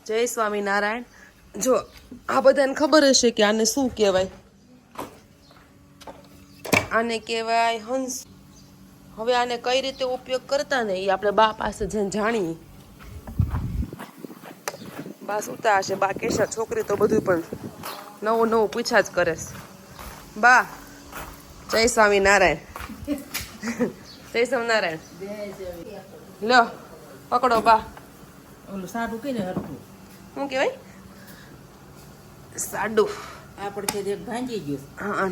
જય સ્વામિનારાયણ. જો આ બધાને ખબર હશે કે આને શું કહેવાય. આને કહેવાય હંસ. હવે આને કઈ રીતે ઉપયોગ કરતા ને એ આપણે બા પાસે જઈને જાણીએ. બા સુતા હશે. બા કેશા છોકરી તો બધું પણ નવું નવું પૂછા જ કરે છે. બા જય સ્વામિનારાયણ. જય સ્વામિનારાયણ. લ્યો પકડો બા. ઓલું સાડું કઈને હરતું શું કહેવાય? સાડું. આ પડખે એક ભાંજી ગયું હા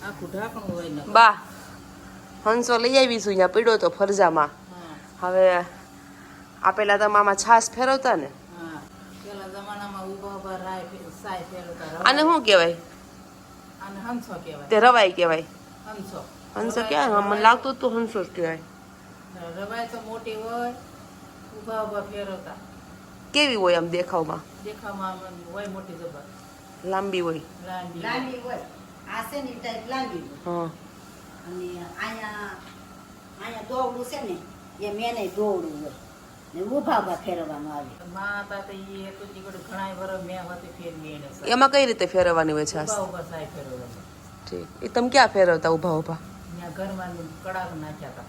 આખું ઢાંકણું હોય ને. બા હંસો લઈ આવીશું. અહીંયા પીડ્યો તો ફરજામાં. હવે આ પેલા તો મામા છાશ ફેરવતા ને. હા પેલા જમાનામાં ઊભા ઊભા રાય સાય ફેરવતા. આને શું કહેવાય? આને હંસો કહેવાય. તે રવાય કહેવાય. હંસો હંસો કહેવાય. મને લાગતું તું હંસો જ કહેવાય. રવાય તો મોટી હોય, ઊભા ઊભા ફેરવતા. કેવી હોય આમ દેખાવમાં? દેખાવમાં હોય મોટી જબર, લાંબી હોય. લાંબી હોય. આ છે ને ટાઈપ લાંબી હોય. હા અને અહીંયા દોવડું છે ને એ મેને દોવડું હોય ને ઊભા ઊભા ફેરવવાનું આવે. માં હતા તો એ હતું તીકડે ઘણા વર્ષ મેં હતી ફેરવી એને એમાં કઈ રીતે ફેરવવાની હોય છાશ? ઊભા ઊભા સાય ફેરવતા. ઠીક. એ તમે ક્યાં ફેરવતા ઊભા ઊભા? ત્યાં ઘરમાં કડાક નાખ્યા હતા.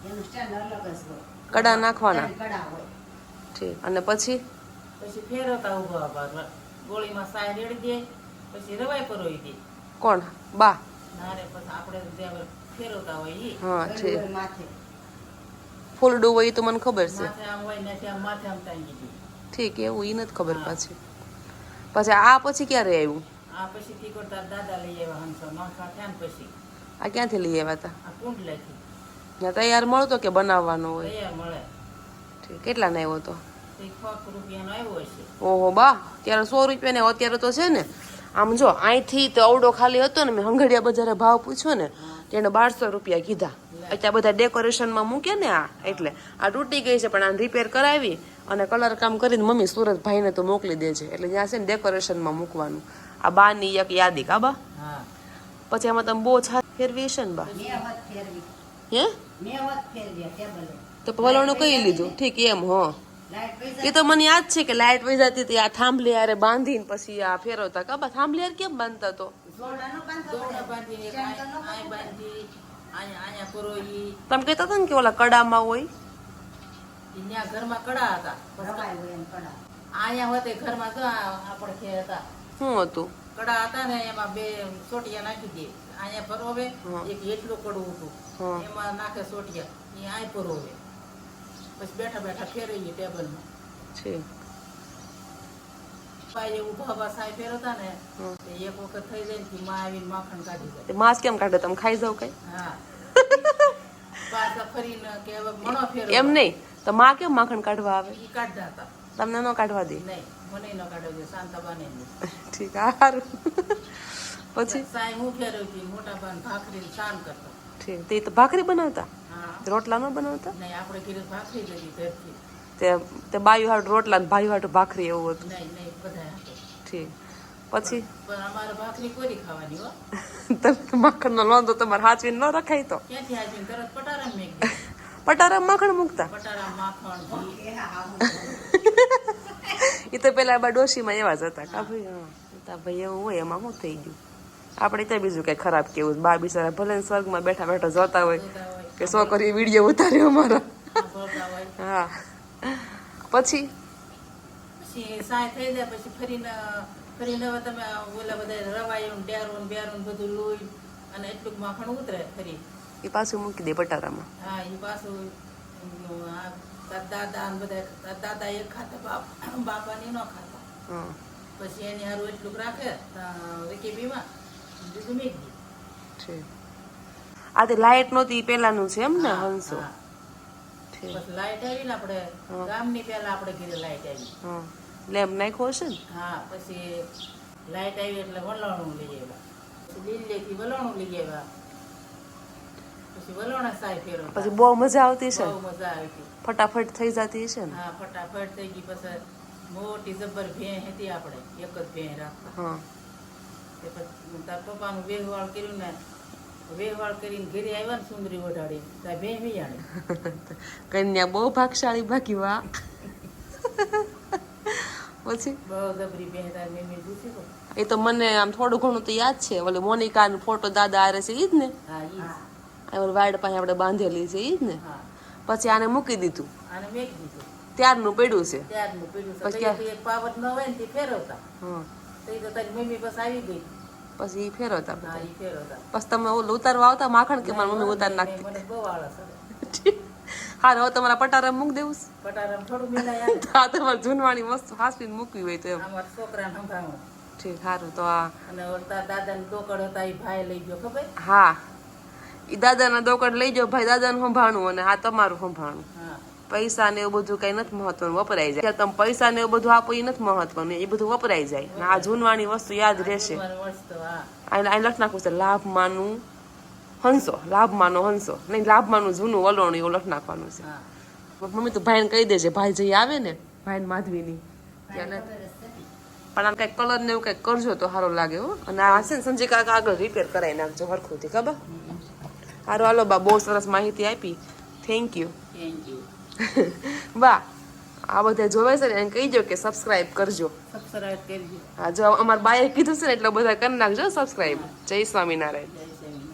એનું સ્ટેન્ડ અલગ જ હોય. કડા નાખવાના. કડા હોય. ઠીક. અને પછી પછી ફેરવતા ઊભા ઊભા ગોળીમાં સાય રેડી દે, પછી રવાઈ પરોવી દે. કોણ? બા. નારે પછી આપણે જે ફેરવતા હોય ઈ હા ઘડી ઠીક. હોય માથે. ફૂલડું હોય એ તો મને ખબર છે. માથે આમ હોય ને ત્યાં માથે આમ ટાંગી દે. ઠીક. એવું એ નથી ખબર. હા. પછી આ પછી ક્યારે આવ્યું? આ પછી તી કરતા દાદા લઈ આવ્યા હંસો નોખા થયા ને પછી આ ક્યાંથી લઈ આવ્યા હતા? આ કુંડલેથી ત્યાં તૈયાર મળતો કે બનાવવાનો હોય? તૈયાર મળે. ઠીક. કેટલાનો આવ્યો હતો? તે ₹100 આવ્યો હશે. ઓહો બા, ત્યારે 100 રૂપિયા ને અત્યારે તો છે ને. આમ જો અહીંથી તો અવડો ખાલી હતો ને, મેં હંગડિયા બજારે ભાવ પૂછ્યો ને તેને 1200 રૂપિયા કીધા. અત્યારે બધા ડેકોરેશનમાં મૂકે ને આ એટલે આ તૂટી ગઈ છે પણ આને રિપેર કરાવી અને કલર કામ કરીને મમ્મી સુરતભાઈને તો મોકલી દે છે. એટલે ત્યાં છે ને ડેકોરેશનમાં મૂકવાનું. આ બાની એક યાદી કા બા? હા પછી આમાં તમે બહુ છાશ ફેરવી છે ને બા? મેં વત ફેરવી. હે મેં વત ફેરવી ટેબલે. તો વલણું કઈ લીધું? ઠીક. એમ હો. લાઈટ પૈસા એ તો મને યાદ છે કે લાઈટ વહી જતી હતી. આ થાંભલી હારે બાંધીને પછી આ ફેરવતા કા બા? થાંભલી હારે કેમ બાંધતા તો? જોડાનો બાંધો દોડા પડે. બાંધી એક સ્ટેન્ડ તો ન આય બાંધવું પડે. બાંધી અહીંયા પરોઈ. તમે કહેતા હતા ને કે ઓલા કડામાં હોય. ત્યાં ઘરમાં કડા હતા. રવાય હોય એમ કડા. અહીંયા હોતે ઘરમાં તો આપણે ખે હતા શું હતું? કડા હતા ને એમાં બે સોટિયા નાખી દે. અહીંયા પરોવે હા. એક એટલું કડું હતું હા. એમાં નાખે સોટિયા એ આય પરોવે પછી બેઠા બેઠા ફેરવીએ ટેબલમાં. છે. પાયે ઊભા ઊભા સાય ફેરવતા ને હા. તે એક વખત થઈ જાય ને માં આવીને માખણ કાઢી જાય. તે માંસ કેમ કાઢે? તમે ખાઈ જાવ કઈ? હા પાછા ફરીને કે હવે મણો ફેરવો. એમ નહીં તો માં કેમ માખણ કાઢવા આવે? ઈ કાઢતા હતા. તમને ન કાઢવા દે? નહીં મને ન કાઢો દે શાંતાબાને નહીં. ઠીક. સારું. પછી સાય હું ફેરવતી મોટા બાન ભાખરી શાન કરતો. ઠીક. તે તો ભાખરી બનાવતા? હા રોટલા ન બનાવતા? નહીં આપણે ઘરે ભાખરી જ હતી ઘરથી. તે બાયું હાટું રોટલા ને ભાઈ હાટું ભાખરી એવું હતું? નહીં બધા હતું. ઠીક. પછી પણ અમારે ભાખરી કોરી ખાવાની હો. તમે માખણનો લોંદો તમારે હાચવીને ન રખાય તો? ક્યાંથી આવીને તરત પટારા મેં કીધું. પટારા માખણ મૂકતા? પટારા માખણ ઘી. એ હા એ તો પેલા બા ડોશીમાં એવા જ હતા કા ભાઈ? હા તા ભાઈ એવું હોય એમાં શું થઈ ગયું? આપણે ત્યાં બીજું કઈ ખરાબ કેવું? બા બિચારા ભલે ને સ્વર્ગમાં બેઠા બેઠા જોતા હોય જોતા હોય કે છોકરી વિડીયો ઉતાર્યો અમારા. સાંભળતા હોય. હા. પછી પછી સાય થઈ જાય પછી ફરીને હવે તમે ઓલા બધા રવાયું ડેરું બેરું બધું લોહી અને એટલું માખણ ઉતરે ફરી. એ પાછું મૂકી દે પટારામાં. હા એ પાછું આ દાદા ને બધા દાદા એક ખાતા બાપાની ન ખાતા. હા પછી એની હારું એટલું રાખે રેકેબીમાં બીજું મેં છે. આ તે લાઈટ નહોતી ઈ પેલાનું છે એમ ને હંસો? છે. પછી લાઈટ આવી ને આપણે હા. ગામની પહેલા આપણે ઘરે લાઈટ આવી. હા. લેમ્પ નાખ્યો હશે ને? હા પછી લાઈટ આવી એટલે વલણું લઈ આવ્યા. પછી લીલેથી વલણું લઈ આવ્યા. પછી વલણા સાય ફેરવતા. પછી બહુ મજા આવતી છે બહુ મજા આવી હતી. ફટાફટ થઈ જતી છે ને? હા ફટાફટ થઈ ગઈ. પછી મોટી જબ્બર ભેં હતી આપણે એક જ ભેં રાખતા. હા. તે પછી તાર પપ્પાનું વેહવાળ કર્યું ને વેહવાળ કરીને ઘરે આવ્યા ને સુંદરી ઓઢાડી ત્યાં ભેં વિયાણી. કન્યા બહુ ભાગશાળી બાકી. વાહ. પછી બહુ જબરી બેહતા મેમી પૂછી તો એ તો મને આમ થોડું ઘણું તો યાદ છે ઓલે મોનિકાનો ફોટો દાદા આરે છે ઈ જ ને હા ઈ આ વાડ પાસે આપણે બાંધેલી છે ઈ જ ને હા પછી આને મૂકી દીધું અને મેક દીધું ત્યારનું પડ્યું છે ત્યારનું પીડ્યું છે પછી પછી એક પાવર ન હોય ને તે ફેરવતા હા તો ઈ તો તારી મમ્મી બસ આવી ગઈ પછી ઈ ફેરવતા હા બધા ઈ ફેરવતા પછી તમે ઓલું ઉતારવા આવતા માખણ કે મારી મમ્મી ઉતાર નાખતી મને બહુ આળસ આવે હારું હવે તમારા પટારા મૂકી દેવું છે? પટારામ થોડું મિલાય આવે હા તમારે જૂનવાણી વસ્તુ હાસવીને મૂકવી હોય તો એમ અમારા છોકરાને સંભાળવું ઠીક સારું તો આ અને ઓલતા દાદાને દોકડ હતા એ ભાઈ લઈ ગયો ખબર હા ઈ દાદાના દોકડ લઈ જાઓ ભાઈ દાદાને સંભાળવું અને આ તમારું સંભાળવું હા પૈસા ને એવું બધું કઈ નથી મહત્વનું વપરાઈ જાય તમે પૈસા ને એવું બધું આપો એ નથી મહત્વનું એ બધું વપરાઈ જાય ને આ જૂનવાણી વસ્તુ યાદ રહેશે મારું વસ્તુ હા આ લખ નાખવું છે લાભમાનું હંસો લાભમાનો હંસો નહીં લાભમાનું જૂનું વલોણું એવું લખ નાખવાનું છે હા મમ્મી તો ભાઈને કહી દેજે ભાઈ જઈ આવે ને ભાઈને માધવીની ત્યારે પણ આમ કઈક કલર ને એવું કઈક કરજો તો સારું લાગે હો અને આ છે ને સંજય કાકા આગળ રિપેર કરાવી નાખજો હરખુંથી ખબર સારું હાલો બા બહુ સરસ માહિતી આપી થેન્ક યુ થેન્ક યુ વાહ આ બધા જોવે છે ને એને કહીજો કે સબસ્ક્રાઇબ કરજો સબસ્ક્રાઇબ કરજો હા જો અમારા બાએ કીધું છે ને એટલે બધા કરી નાખજો સબસ્ક્રાઇબ જય સ્વામિનારાયણ જય શ્રી